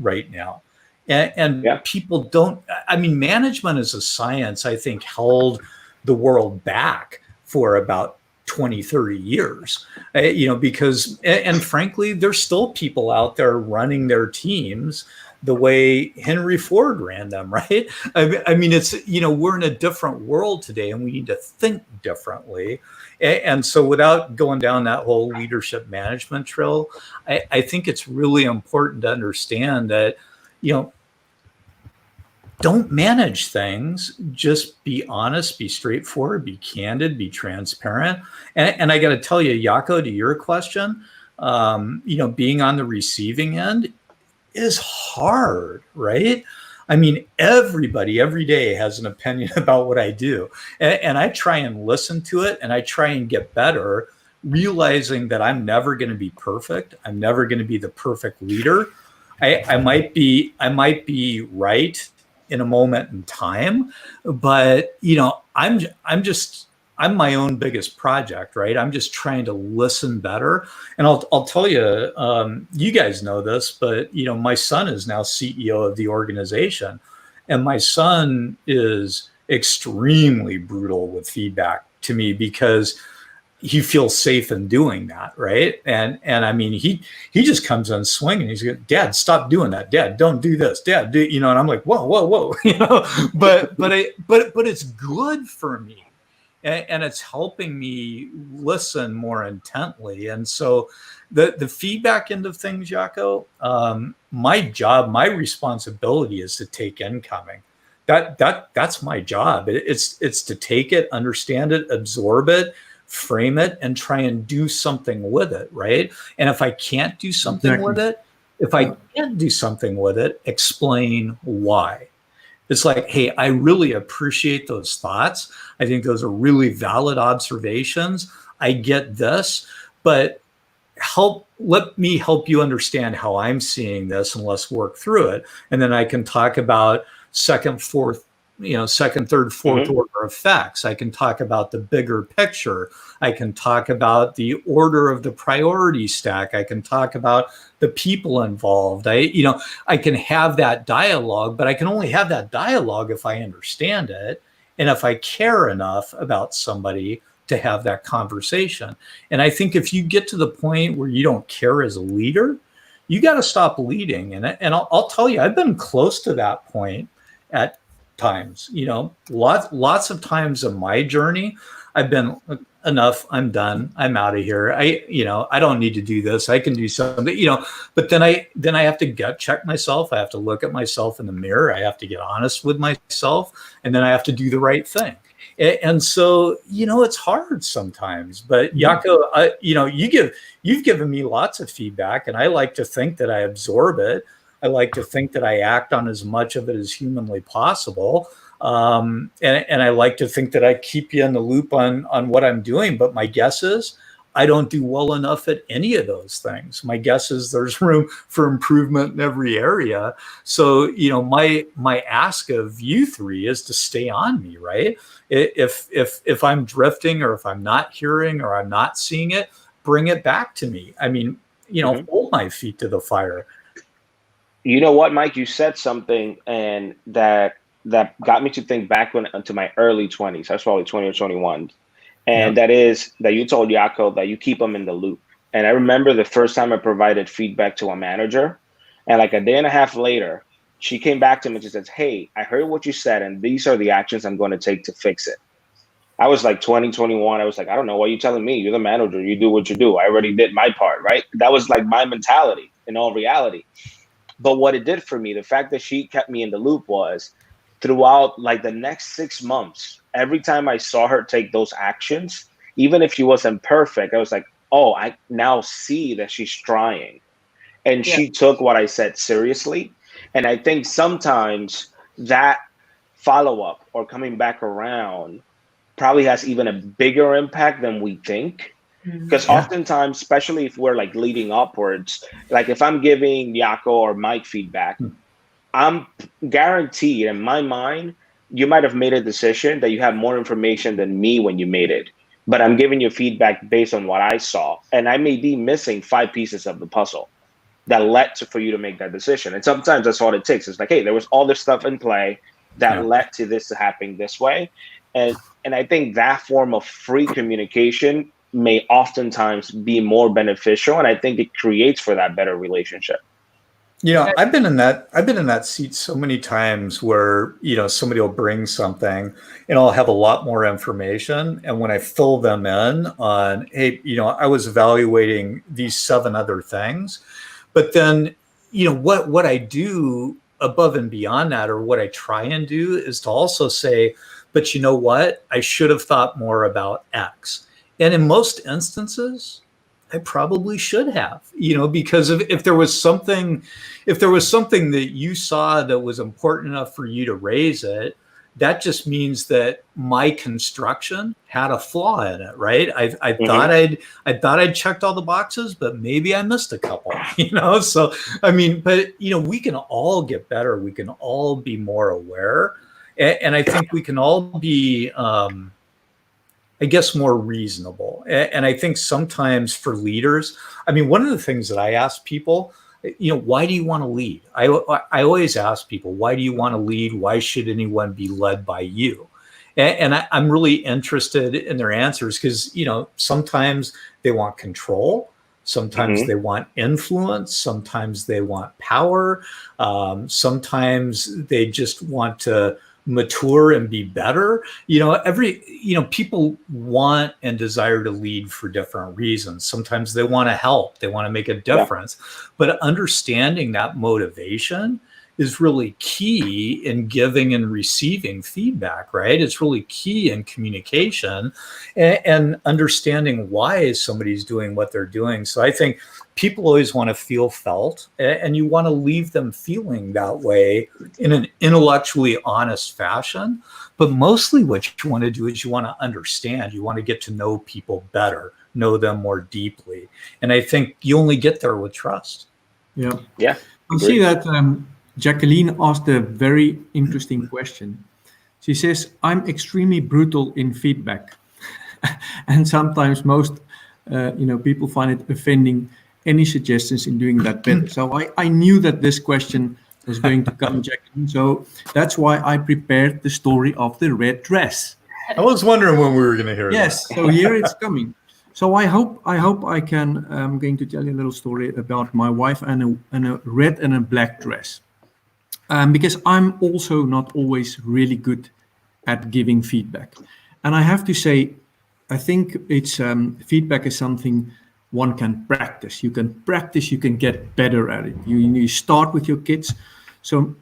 [SPEAKER 1] right now. And people don't, management as a science, I think, held the world back for about 20, 30 years, because, and frankly, there's still people out there running their teams the way Henry Ford ran them, right? It's, we're in a different world today and we need to think differently. And so without going down that whole leadership management trail, I think it's really important to understand that, don't manage things. Just be honest, be straightforward, be candid, be transparent. And I got to tell you, Jaco, to your question, being on the receiving end is hard, right? Everybody every day has an opinion about what I do. And I try and listen to it and I try and get better, realizing that I'm never going to be perfect. I'm never going to be the perfect leader. I might be right in a moment in time, but I'm my own biggest project, right? I'm just trying to listen better. And I'll tell you, you guys know this, but my son is now CEO of the organization, and my son is extremely brutal with feedback to me because he feels safe in doing that, right? And I mean, he just comes in swinging. He's like, "Dad, stop doing that. Dad, don't do this. Dad, do," and I'm like, "Whoa, whoa, whoa," But it's good for me, and it's helping me listen more intently. And so, the feedback end of things, Jaco, my job, my responsibility is to take incoming. That's my job. It's to take it, understand it, absorb it, frame it, and try and do something with it, right? And if I can't do something with it, explain why. It's like, hey, I really appreciate those thoughts. I think those are really valid observations. I get this, but let me help you understand how I'm seeing this, and let's work through it. And then I can talk about second, third, fourth order effects. I can talk about the bigger picture. I can talk about the order of the priority stack. I can talk about the people involved. I can have that dialogue, but I can only have that dialogue if I understand it and if I care enough about somebody to have that conversation. And I think if you get to the point where you don't care as a leader, you got to stop leading. And I'll tell you, I've been close to that point at times. Lots of times in my journey, I've been, enough, I'm done, I'm out of here. I don't need to do this. I can do something, but then I have to gut check myself. I have to look at myself in the mirror. I have to get honest with myself, and then I have to do the right thing. And so, it's hard sometimes, but Jaco, you've given me lots of feedback, and I like to think that I absorb it. I like to think that I act on as much of it as humanly possible. And I like to think that I keep you in the loop on what I'm doing. But my guess is I don't do well enough at any of those things. My guess is there's room for improvement in every area. So, my ask of you three is to stay on me, right? If I'm drifting, or if I'm not hearing, or I'm not seeing it, bring it back to me. I mean, hold my feet to the fire.
[SPEAKER 3] You know what, Mike? You said something, and that got me to think back to my early 20s. I was probably 20 or 21. And that is that you told Jaco that you keep them in the loop. And I remember the first time I provided feedback to a manager, and like a day and a half later, she came back to me and she says, "Hey, I heard what you said, and these are the actions I'm going to take to fix it." I was like 20, 21. I was like, I don't know, why are you telling me? You're the manager. You do what you do. I already did my part, right? That was like my mentality in all reality. But what it did for me, the fact that she kept me in the loop, was throughout like the next 6 months, every time I saw her take those actions, even if she wasn't perfect, I was like, oh, I now see that she's trying. And she took what I said seriously. And I think sometimes that follow-up or coming back around probably has even a bigger impact than we think. Because oftentimes, especially if we're like leading upwards, like if I'm giving Jaco or Mike feedback, I'm guaranteed in my mind, you might have made a decision that you have more information than me when you made it. But I'm giving you feedback based on what I saw. And I may be missing 5 pieces of the puzzle that led for you to make that decision. And sometimes that's all it takes. It's like, hey, there was all this stuff in play that led to this happening this way. And I think that form of free communication may oftentimes be more beneficial, and I think it creates for that better relationship.
[SPEAKER 1] I've been in that seat so many times where, somebody will bring something and I'll have a lot more information. And when I fill them in on, hey, I was evaluating these 7 other things, but then, what I do above and beyond that, or what I try and do, is to also say, but you know what? I should have thought more about X. And in most instances, I probably should have, because if there was something that you saw that was important enough for you to raise it, that just means that my construction had a flaw in it, right? I thought I'd checked all the boxes, but maybe I missed a couple, So, I mean, but, we can all get better. We can all be more aware. And I think we can all be, I guess, more reasonable. And I think sometimes for leaders, I mean, one of the things that I ask people, why do you want to lead? I always ask people, why do you want to lead? Why should anyone be led by you? And I'm really interested in their answers because, sometimes they want control. Sometimes they want influence. Sometimes they want power. Sometimes they just want to mature and be better. People want and desire to lead for different reasons. Sometimes they want to help, they want to make a difference, but understanding that motivation is really key in giving and receiving feedback, right? It's really key in communication and understanding why somebody's doing what they're doing. So I think people always want to feel felt, and you want to leave them feeling that way in an intellectually honest fashion. But mostly what you want to do is you want to understand, you want to get to know people better, know them more deeply. And I think you only get there with trust.
[SPEAKER 3] Yeah.
[SPEAKER 4] I see that Jacqueline asked a very interesting question. She says, I'm extremely brutal in feedback. And sometimes most people find it offending. Any suggestions in doing that better? So I knew that this question was going to come, Jacqueline. So that's why I prepared the story of the red dress.
[SPEAKER 1] I was wondering when we were going to hear
[SPEAKER 4] Yes,
[SPEAKER 1] that.
[SPEAKER 4] so here it's coming. So I hope I can. I'm going to tell you a little story about my wife and a red and a black dress. Because I'm also not always really good at giving feedback. And I have to say, I think it's feedback is something one can practice. You can get better at it. You start with your kids. So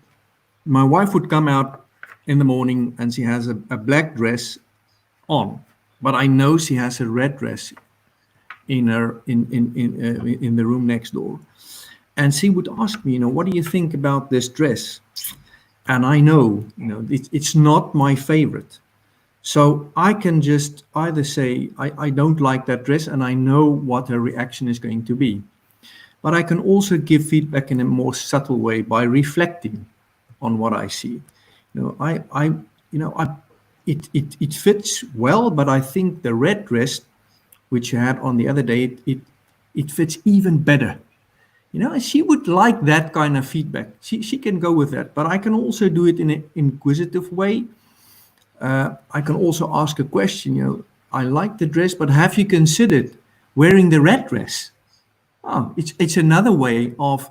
[SPEAKER 4] my wife would come out in the morning and she has a black dress on, but I know she has a red dress in the room next door. And she would ask me, what do you think about this dress? And I know, it's not my favorite. So I can just either say, I don't like that dress, and I know what her reaction is going to be. But I can also give feedback in a more subtle way by reflecting on what I see. It fits well, but I think the red dress, which you had on the other day, it fits even better. She would like that kind of feedback. She can go with that, but I can also do it in an inquisitive way. I can also ask a question. I like the dress, but have you considered wearing the red dress? Oh, it's another way of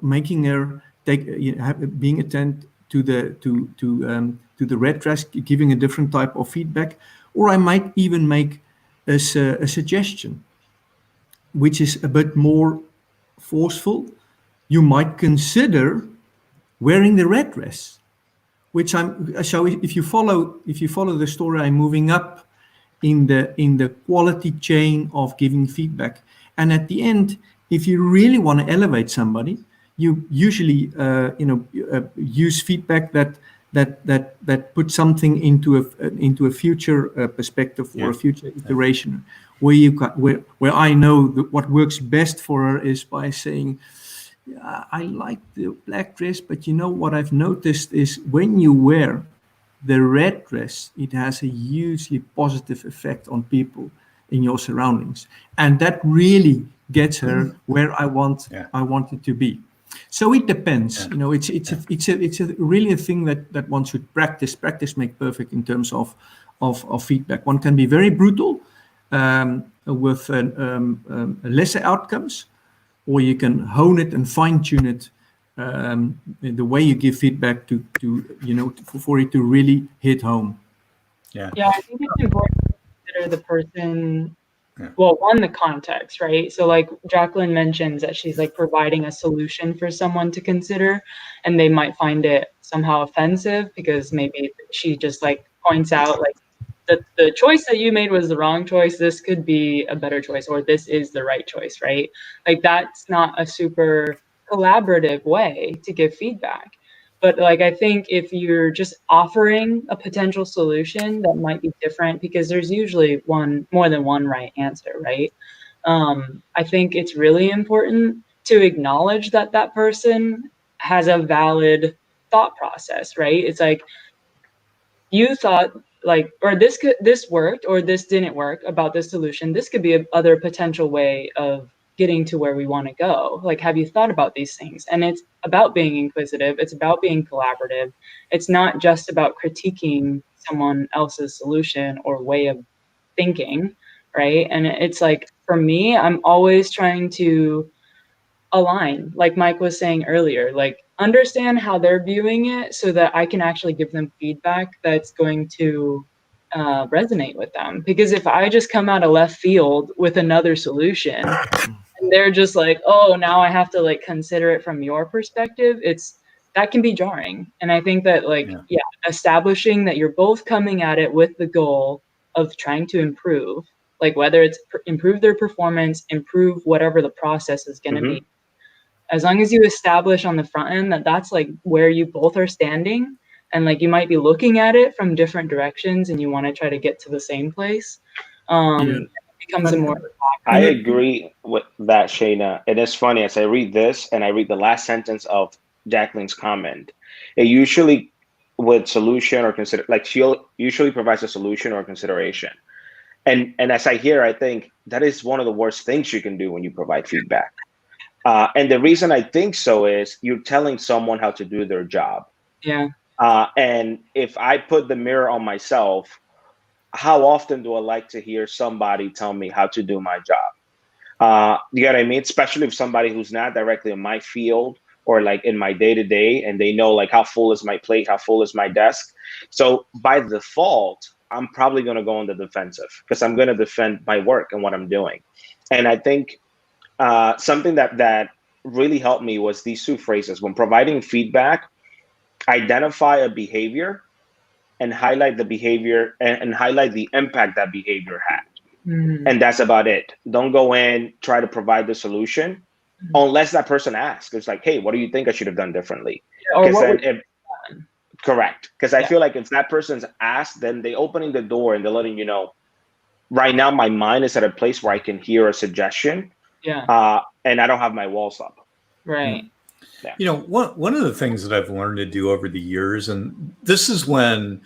[SPEAKER 4] making her being attentive to the red dress, giving a different type of feedback. Or I might even make a suggestion, which is a bit more forceful. You might consider wearing the red dress, so if you follow the story, I'm moving up in the quality chain of giving feedback. And at the end, if you really want to elevate somebody, you usually use feedback that puts something into a future perspective or a future iteration, where I know that what works best for her is by saying, I like the black dress, but what I've noticed is when you wear the red dress, it has a hugely positive effect on people in your surroundings, and that really gets her where I want it to be. So it depends. It's really a thing that one should practice. Practice make perfect in terms of feedback. One can be very brutal with lesser outcomes, or you can hone it and fine tune it the way you give feedback for it to really hit home.
[SPEAKER 2] Yeah, I think it's important to consider the person. Well, one, the context, right? So like Jacqueline mentions that she's like providing a solution for someone to consider, and they might find it somehow offensive because maybe she just like points out like the choice that you made was the wrong choice. This could be a better choice, or this is the right choice, right? Like that's not a super collaborative way to give feedback. But like, I think if you're just offering a potential solution, that might be different, because there's usually more than one right answer, right? I think it's really important to acknowledge that that person has a valid thought process, right? It's like, you thought like, or this worked, or this didn't work about this solution. This could be a other potential way of getting to where we want to go. Like, have you thought about these things? And it's about being inquisitive. It's about being collaborative. It's not just about critiquing someone else's solution or way of thinking, right? And it's like, for me, I'm always trying to align, like Mike was saying earlier, like understand how they're viewing it so that I can actually give them feedback that's going to resonate with them. Because if I just come out of left field with another solution and they're just like, oh, now I have to like consider it from your perspective, that can be jarring. And I think that like, yeah, establishing that you're both coming at it with the goal of trying to improve, like whether it's improve their performance, improve whatever the process is going to be. As long as you establish on the front end that that's like where you both are standing, and like you might be looking at it from different directions and you want to try to get to the same place, it becomes a more...
[SPEAKER 3] I agree with that, Shaina. And it's funny, as I read this and I read the last sentence of Jacqueline's comment, it usually with solution or consider, like she usually provides a solution or consideration. And as I hear, I think that is one of the worst things you can do when you provide feedback. And the reason I think so is you're telling someone how to do their job.
[SPEAKER 2] Yeah.
[SPEAKER 3] And if I put the mirror on myself, how often do I like to hear somebody tell me how to do my job? You get what I mean? Especially if somebody who's not directly in my field or like in my day-to-day, and they know like how full is my plate, how full is my desk. So by default, I'm probably going to go on the defensive because I'm going to defend my work and what I'm doing. And I think something that really helped me was these two phrases. When providing feedback, identify a behavior and highlight the behavior and highlight the impact that behavior had. And that's about it. Don't go in, try to provide the solution unless that person asks. It's like, hey, what do you think I should have done differently? Correct. Because I feel like if that person's asked, then they opening the door and they're letting you know, right now my mind is at a place where I can hear a suggestion.
[SPEAKER 2] Yeah.
[SPEAKER 3] And I don't have my walls up.
[SPEAKER 2] Right.
[SPEAKER 1] Yeah. You know, one of the things that I've learned to do over the years, and this is when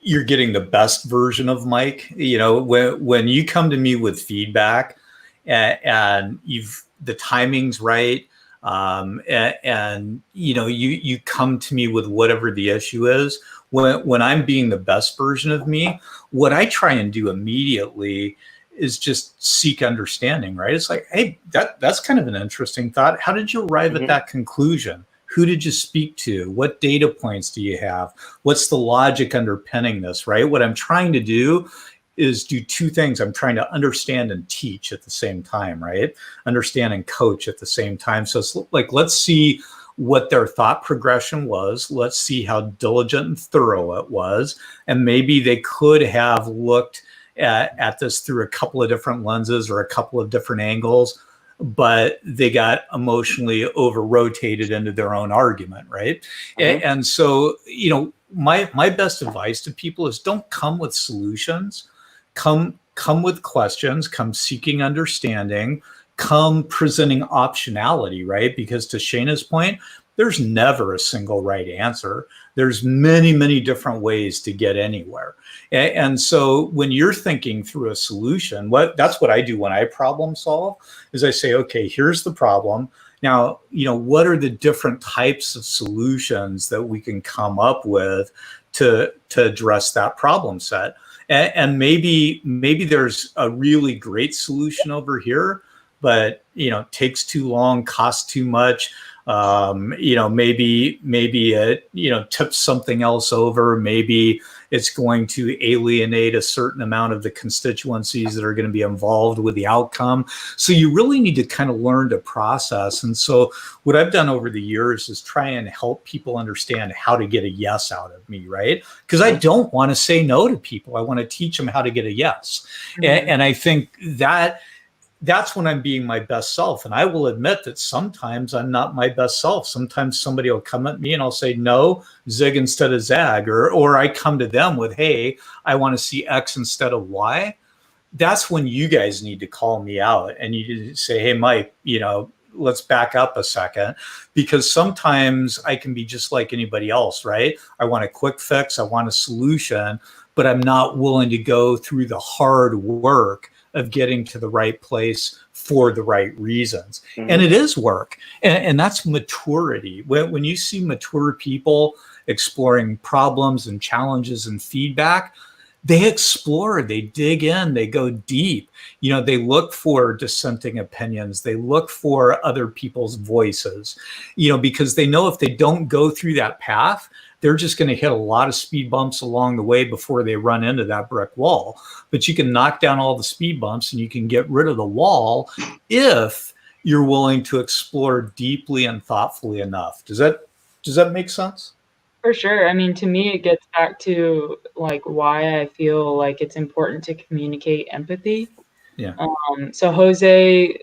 [SPEAKER 1] you're getting the best version of Mike. You know, when you come to me with feedback and the timing's right, and you know, you come to me with whatever the issue is. When I'm being the best version of me, what I try and do immediately is just seek understanding, right? It's like, hey, that's kind of an interesting thought. How did you arrive at that conclusion? Who did you speak to? What data points do you have? What's the logic underpinning this, right? What I'm trying to do is do two things. I'm trying to understand and teach at the same time, right? Understand and coach at the same time. So it's like, let's see what their thought progression was. Let's see how diligent and thorough it was. And maybe they could have looked at this through a couple of different lenses or a couple of different angles, but they got emotionally over-rotated into their own argument, right? And so, you know, my best advice to people is don't come with solutions, come with questions, come seeking understanding, come presenting optionality, right? Because to Shaina's point, there's never a single right answer. There's many, many different ways to get anywhere. And so when you're thinking through a solution, that's what I do when I problem solve, is I say, okay, here's the problem. Now, you know, what are the different types of solutions that we can come up with to address that problem set? And maybe there's a really great solution over here, but, you know, takes too long, costs too much. You know, maybe it, you know, tips something else over. Maybe it's going to alienate a certain amount of the constituencies that are going to be involved with the outcome. So you really need to kind of learn to process. And so what I've done over the years is try and help people understand how to get a yes out of me, right? Because I don't want to say no to people. I want to teach them how to get a yes. And I think that that's when I'm being my best self. And I will admit that sometimes I'm not my best self. Sometimes somebody will come at me and I'll say, no, zig instead of zag, or I come to them with, hey, I want to see X instead of Y. That's when you guys need to call me out and you need to say, hey, Mike, let's back up a second, because sometimes I can be just like anybody else, right? I want a quick fix. I want a solution, but I'm not willing to go through the hard work of getting to the right place for the right reasons. Mm-hmm. And it is work. And that's maturity. When you see mature people exploring problems and challenges and feedback, they explore, they dig in, they go deep. They look for dissenting opinions. They look for other people's voices, because they know if they don't go through that path, they're just going to hit a lot of speed bumps along the way before they run into that brick wall. But you can knock down all the speed bumps and you can get rid of the wall if you're willing to explore deeply and thoughtfully enough. Does that make sense?
[SPEAKER 2] For sure. I mean, to me, it gets back to like why I feel like it's important to communicate empathy.
[SPEAKER 1] Yeah.
[SPEAKER 2] So Jose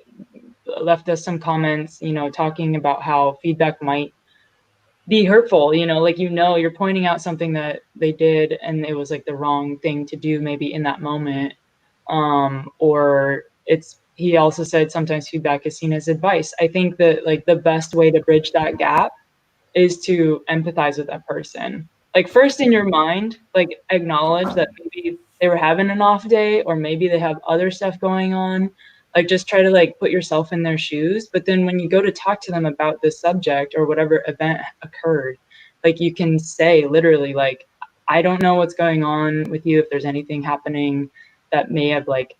[SPEAKER 2] left us some comments, talking about how feedback might be hurtful, you're pointing out something that they did and it was like the wrong thing to do maybe in that moment. Or he also said sometimes feedback is seen as advice. I think that like the best way to bridge that gap is to empathize with that person. Like first in your mind, like acknowledge that maybe they were having an off day or maybe they have other stuff going on. Like just try to like put yourself in their shoes. But then when you go to talk to them about this subject or whatever event occurred, like you can say literally like, I don't know what's going on with you. If there's anything happening that may have like,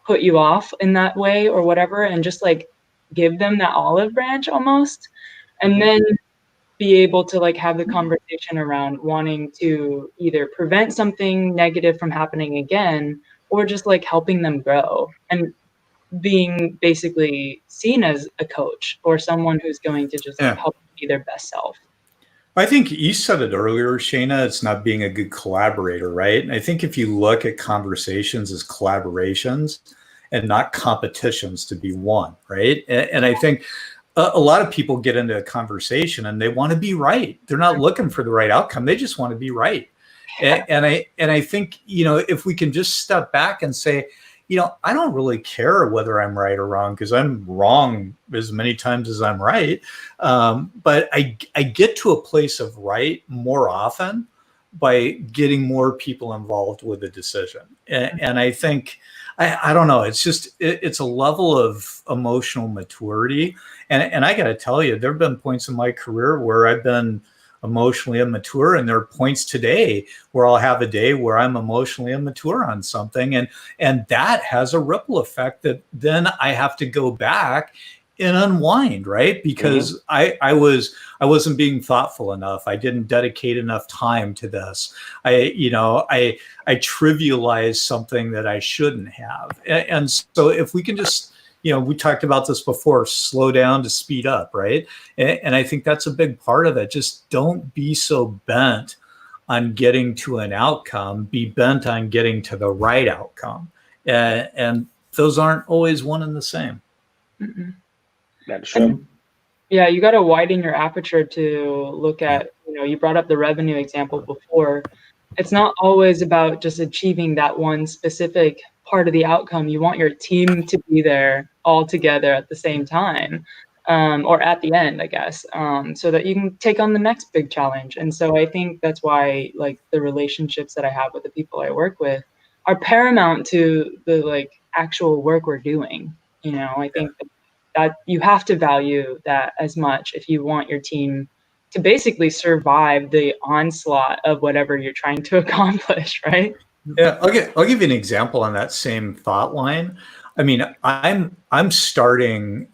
[SPEAKER 2] put you off in that way or whatever, and just like give them that olive branch almost. And then be able to like have the conversation around wanting to either prevent something negative from happening again, or just like helping them grow and being basically seen as a coach or someone who's going to just help them be their best self.
[SPEAKER 1] I think you said it earlier, Shaina, it's not being a good collaborator, right? And I think if you look at conversations as collaborations and not competitions to be won, right? And I think a lot of people get into a conversation and they want to be right. They're not looking for the right outcome. They just want to be right. And I think, if we can just step back and say, I don't really care whether I'm right or wrong, because I'm wrong as many times as I'm right. But I get to a place of right more often by getting more people involved with the decision. And I think, I don't know, it's a level of emotional maturity. And I got to tell you, there have been points in my career where I've been emotionally immature, and there are points today where I'll have a day where I'm emotionally immature on something, and that has a ripple effect that then I have to go back and unwind, right? Because I wasn't being thoughtful enough. I didn't dedicate enough time to this. I trivialized something that I shouldn't have. And so if we can just, we talked about this before, slow down to speed up, right? And I think that's a big part of it. Just don't be so bent on getting to an outcome. Be bent on getting to the right outcome. And those aren't always one and the same.
[SPEAKER 2] Mm-mm.
[SPEAKER 3] That's true.
[SPEAKER 2] Yeah, you got to widen your aperture to look at, you brought up the revenue example before. It's not always about just achieving that one specific part of the outcome. You want your team to be there all together at the same time, or at the end, I guess, so that you can take on the next big challenge. And so I think that's why like the relationships that I have with the people I work with are paramount to the like actual work we're doing. I think that you have to value that as much if you want your team to basically survive the onslaught of whatever you're trying to accomplish, right?
[SPEAKER 1] Yeah, I'll give you an example on that same thought line. I mean, I'm starting,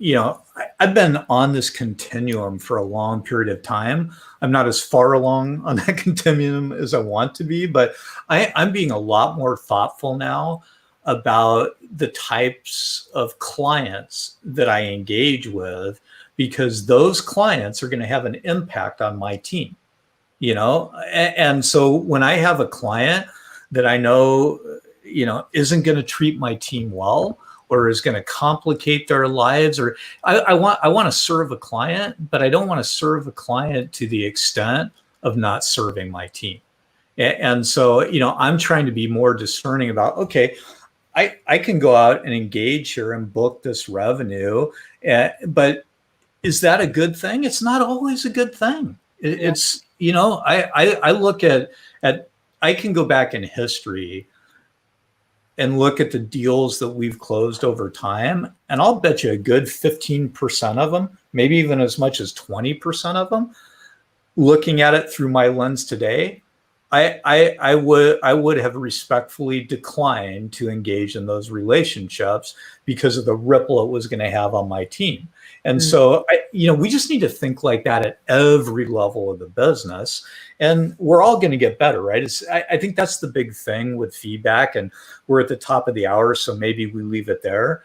[SPEAKER 1] I've been on this continuum for a long period of time. I'm not as far along on that continuum as I want to be, but I'm being a lot more thoughtful now about the types of clients that I engage with, because those clients are going to have an impact on my team, and so when I have a client that I know, isn't going to treat my team well or is going to complicate their lives, or I want to serve a client, but I don't want to serve a client to the extent of not serving my team. And so, I'm trying to be more discerning about, okay, I can go out and engage here and book this revenue, but is that a good thing? It's not always a good thing. It's, I look at I can go back in history and look at the deals that we've closed over time, and I'll bet you a good 15% of them, maybe even as much as 20% of them, looking at it through my lens today, I would have respectfully declined to engage in those relationships because of the ripple it was going to have on my team. And so, we just need to think like that at every level of the business, and we're all going to get better, right? I think that's the big thing with feedback, and we're at the top of the hour, so maybe we leave it there.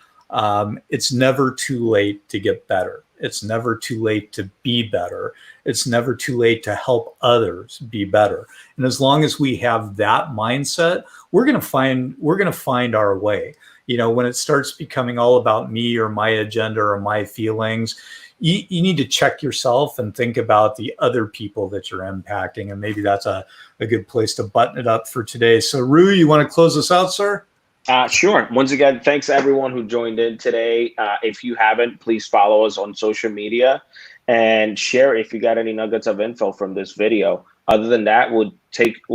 [SPEAKER 1] It's never too late to get better. It's never too late to be better. It's never too late to help others be better. And as long as we have that mindset, we're going to find our way. When it starts becoming all about me or my agenda or my feelings, you need to check yourself and think about the other people that you're impacting. And maybe that's a good place to button it up for today. So Roo, you want to close us out, sir?
[SPEAKER 3] Sure. Once again, thanks everyone who joined in today. If you haven't, please follow us on social media and share if you got any nuggets of info from this video. Other than that, we'll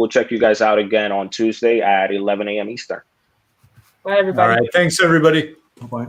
[SPEAKER 3] check you guys out again on Tuesday at 11 a.m. Eastern.
[SPEAKER 2] Bye, everybody.
[SPEAKER 1] All right. Thanks, everybody.
[SPEAKER 4] Bye-bye.